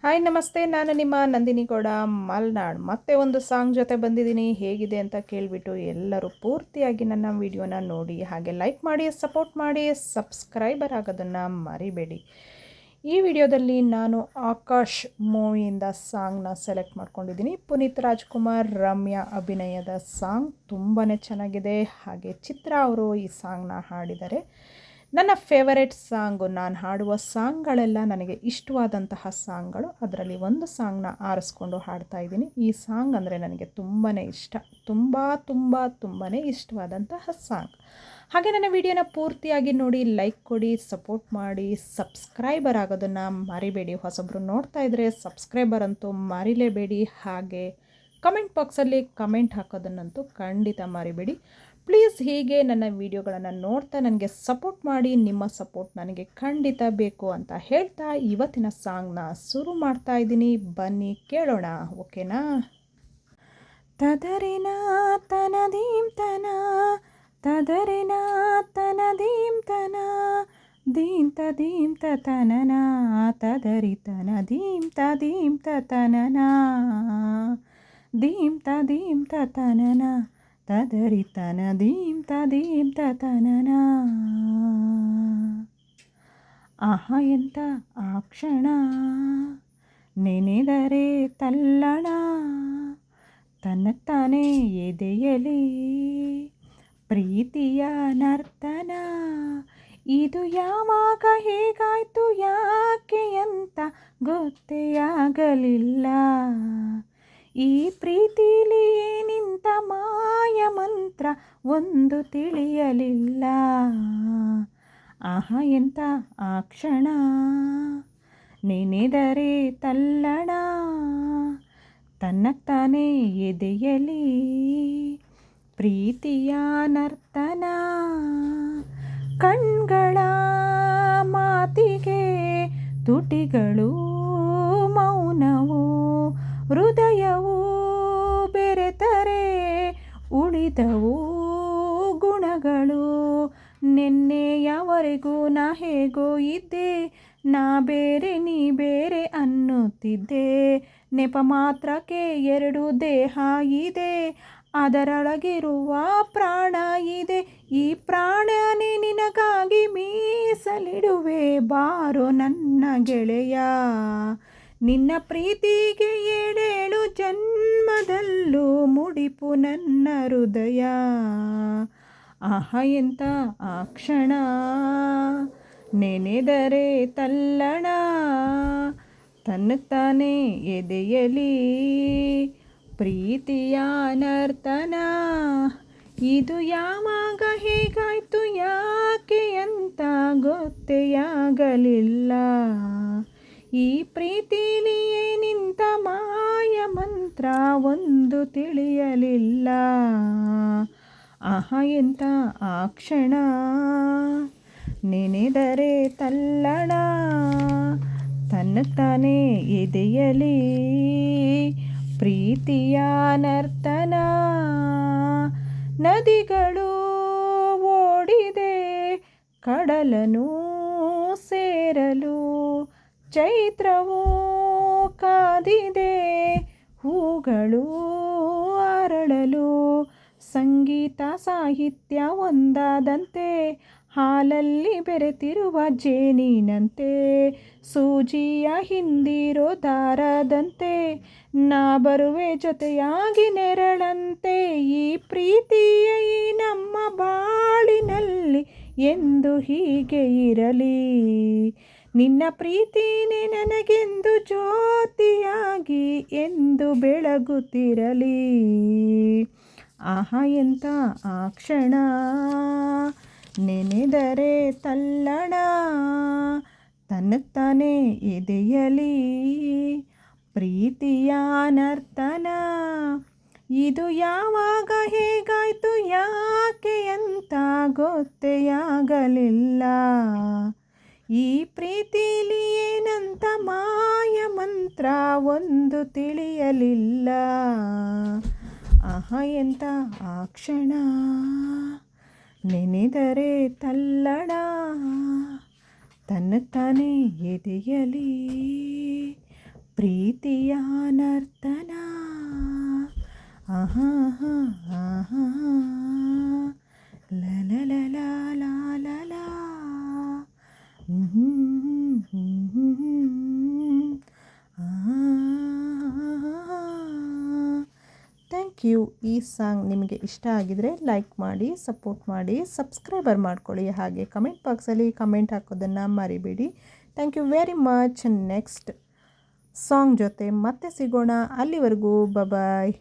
Hi ನಮಸ್ತೆ, ನಾನು ನಿಮ್ಮ ನಂದಿನಿ ಗೌಡ ಮಲ್ನಾಡ್. ಮತ್ತೆ ಒಂದು ಸಾಂಗ್ ಜೊತೆ ಬಂದಿದ್ದೀನಿ. ಹೇಗಿದೆ ಅಂತ ಕೇಳಿಬಿಟ್ಟು ಎಲ್ಲರೂ ಪೂರ್ತಿಯಾಗಿ ನನ್ನ ವಿಡಿಯೋನ ನೋಡಿ, ಹಾಗೆ ಲೈಕ್ ಮಾಡಿ, ಸಪೋರ್ಟ್ ಮಾಡಿ, ಸಬ್ಸ್ಕ್ರೈಬರ್ ಆಗೋದನ್ನು ಮರಿಬೇಡಿ. ಈ ವಿಡಿಯೋದಲ್ಲಿ ನಾನು ಆಕಾಶ್ ಮೂವಿಯಿಂದ ಸಾಂಗ್ನ ಸೆಲೆಕ್ಟ್ ಮಾಡ್ಕೊಂಡಿದ್ದೀನಿ. ಪುನೀತ್ ರಾಜ್ಕುಮಾರ್, ರಮ್ಯಾ ಅಭಿನಯದ ಸಾಂಗ್ ತುಂಬಾ ಚೆನ್ನಾಗಿದೆ. ಹಾಗೆ ಚಿತ್ರ ಅವರು ಈ ಸಾಂಗ್ನ ಹಾಡಿದ್ದಾರೆ. ನನ್ನ ಫೇವರೆಟ್ ಸಾಂಗು, ನಾನು ಹಾಡುವ ಸಾಂಗ್ಗಳೆಲ್ಲ ನನಗೆ ಇಷ್ಟವಾದಂತಹ ಸಾಂಗ್ಗಳು. ಅದರಲ್ಲಿ ಒಂದು ಸಾಂಗ್ನ ಆರಿಸ್ಕೊಂಡು ಹಾಡ್ತಾ ಇದ್ದೀನಿ. ಈ ಸಾಂಗ್ ಅಂದರೆ ನನಗೆ ತುಂಬಾ ಇಷ್ಟ, ತುಂಬಾ ಇಷ್ಟವಾದಂತಹ ಸಾಂಗ್. ಹಾಗೆ ನನ್ನ ವಿಡಿಯೋನ ಪೂರ್ತಿಯಾಗಿ ನೋಡಿ, ಲೈಕ್ ಕೊಡಿ, ಸಪೋರ್ಟ್ ಮಾಡಿ, ಸಬ್ಸ್ಕ್ರೈಬರ್ ಆಗೋದನ್ನು ಮರಿಬೇಡಿ. ಹೊಸಬ್ರು ನೋಡ್ತಾ ಇದ್ದರೆ ಸಬ್ಸ್ಕ್ರೈಬರ್ ಅಂತೂ ಮರಿಲೇಬೇಡಿ. ಹಾಗೆ ಕಮೆಂಟ್ ಬಾಕ್ಸಲ್ಲಿ ಕಮೆಂಟ್ ಹಾಕೋದನ್ನಂತೂ ಖಂಡಿತ ಮರಿಬೇಡಿ. ಪ್ಲೀಸ್ ಹೀಗೆ ನನ್ನ ವಿಡಿಯೋಗಳನ್ನು ನೋಡ್ತಾ ನನಗೆ ಸಪೋರ್ಟ್ ಮಾಡಿ. ನಿಮ್ಮ ಸಪೋರ್ಟ್ ನನಗೆ ಖಂಡಿತ ಬೇಕು ಅಂತ ಹೇಳ್ತಾ ಇವತ್ತಿನ ಸಾಂಗ್ನ ಶುರು ಮಾಡ್ತಾ ಇದ್ದೀನಿ. ಬನ್ನಿ ಕೇಳೋಣ, ಓಕೆನಾ? ತದರಿನ ತನದೀಂ ತನ, ತದರಿನ ತನದೀಂ ತನ, ದೀಂತ ದೀಂತ ತನನ, ತದರಿ ತನದೀಂ ತದೀಂತ ತನನ, ದೀಂತ ದೀಂತ ತನನ, ತದರಿ ತನದೀಂ ತದೀಂತ ತನನ. ಆಹಾ ಎಂತ ಆ ಕ್ಷಣ, ನೆನೆದರೆ ತಲ್ಲಣ, ತನ್ನತ್ತಾನೇ ಎದೆಯಲಿ ಪ್ರೀತಿಯ ನರ್ತನ. ಇದು ಯಾವಾಗ ಹೇಗಾಯ್ತು ಯಾಕೆ ಅಂತ ಗೊತ್ತೇ ಆಗಲಿಲ್ಲ. ಈ ಪ್ರೀತಿಲಿ ಏನಿಂತ ಮಾಯ ಮಂತ್ರ ಒಂದು ತಿಳಿಯಲಿಲ್ಲ. ಆಹಾ ಎಂತ ಆ ಕ್ಷಣ, ನೆನೆದರೆ ತಲ್ಲಣ, ತನ್ನತ್ತಾನೇ ಎದೆಯಲಿ ಪ್ರೀತಿಯ ನರ್ತನ. ಕಣ್ಗಳ ಮಾತಿಗೆ ತುಟಿಗಳು ಮೌನವು, ಹೃದಯವು ಬೆರೆತರೆ ಉಳಿದವು ಗುಣಗಳು. ನಿನ್ನೆಯವರೆಗೂ ನಾ ಹೇಗೋ ಇದ್ದೆ, ನಾ ಬೇರೆ ನೀ ಬೇರೆ ಅನ್ನುತ್ತಿದ್ದೆ. ನೆಪ ಮಾತ್ರಕ್ಕೆ ಎರಡು ದೇಹ ಇದೆ, ಅದರೊಳಗಿರುವ ಪ್ರಾಣ ಇದೆ. ಈ ಪ್ರಾಣನೇ ನಿನಗಾಗಿ ಮೀಸಲಿಡುವೆ ಬಾರೋ ನನ್ನ ಗೆಳೆಯ. ನಿನ್ನ ಪ್ರೀತಿಗೆ ಏಳೇಳು ಜನ್ಮದಲ್ಲೂ ಮುಡಿಪು ನನ್ನ ಹೃದಯ. ಆಹಾ ಎಂತ ಆ ಕ್ಷಣ, ನೆನೆದರೆ ತಲ್ಲಣ, ತನ್ನತ್ತಾನೇ ಎದೆಯಲಿ ಪ್ರೀತಿಯ ನರ್ತನ. ಇದು ಯಾವಾಗ ಹೇಗಾಯ್ತು ಯಾಕೆ ಅಂತ ಗೊತ್ತೇ ಆಗಲಿಲ್ಲ. ಈ ಪ್ರೀತಿಲಿ ಏನಿಂತ ಮಾಯ ಮಂತ್ರ ಒಂದು ತಿಳಿಯಲಿಲ್ಲ. ಆಹಾ ಎಂತ ಆ ಕ್ಷಣ, ನೆನೆದರೆ ತಲ್ಲಣ, ತನ್ನತ್ತಾನೇ ಎದೆಯಲಿ ಪ್ರೀತಿಯ ನರ್ತನ. ನದಿಗಳು ಓಡಿದೆ ಕಡಲನು ಸೇರಲು, ಚೈತ್ರವು ಕಾದಿದೆ ಹೂಗಳು ಅರಳಲು. ಸಂಗೀತ ಸಾಹಿತ್ಯ ಒಂದಾದಂತೆ, ಹಾಲಲ್ಲಿ ಬೆರೆತಿರುವ ಜೇನಿನಂತೆ, ಸೂಜಿಯ ಹಿಂದಿರೋ ದಾರದಂತೆ, ನಾ ಬರುವೆ ಜೊತೆಯಾಗಿ ನೆರಳಂತೆ. ಈ ಪ್ರೀತಿಯ ಈ ನಮ್ಮ ಬಾಳಿನಲ್ಲಿ ಎಂದು ಹೀಗೆ ಇರಲಿ. ನಿನ್ನ ಪ್ರೀತಿನೇ ನನಗೆಂದು ಜ್ಯೋತಿಯಾಗಿ ಎಂದು ಬೆಳಗುತ್ತಿರಲಿ. ಆಹಾ ಎಂತ ಆ ಕ್ಷಣ, ನೆನೆದರೆ ತಲ್ಲಣ, ತನ್ನತ್ತಾನೇ ಎದೆಯಲಿ ಪ್ರೀತಿಯ ನರ್ತನ. ಇದು ಯಾವಾಗ ಹೇಗಾಯ್ತು ಯಾಕೆ ಅಂತ ಗೊತ್ತೇ ಆಗಲಿಲ್ಲ. ಈ ಪ್ರೀತಿಲಿ ಏನಂತ ಮಾಯ ಮಂತ್ರ ಒಂದು ತಿಳಿಯಲಿಲ್ಲ. ಆಹಾ ಎಂತ ಆ ಕ್ಷಣ, ನೆನೆದರೆ ತಲ್ಲಣ, ತನ್ನತ್ತಾನೇ ಎದೆಯಲಿ ಪ್ರೀತಿಯ ನರ್ತನ ಆಹಾ ಆಹಾ ಲ ಲ ಲ ಲ ಲ ಲ ಲ ಥ್ಯಾಂಕ್ ಯು. ಈ ಸಾಂಗ್ ನಿಮಗೆ ಇಷ್ಟ ಆಗಿದರೆ ಲೈಕ್ ಮಾಡಿ, ಸಪೋರ್ಟ್ ಮಾಡಿ, ಸಬ್ಸ್ಕ್ರೈಬರ್ ಮಾಡ್ಕೊಳ್ಳಿ. ಹಾಗೆ ಕಮೆಂಟ್ ಬಾಕ್ಸಲ್ಲಿ ಕಮೆಂಟ್ ಹಾಕೋದನ್ನು ಮರಿಬೇಡಿ. Thank you very much. Next song ಜೊತೆ ಮತ್ತೆ ಸಿಗೋಣ. ಅಲ್ಲಿವರೆಗೂ ಬಾಯ್.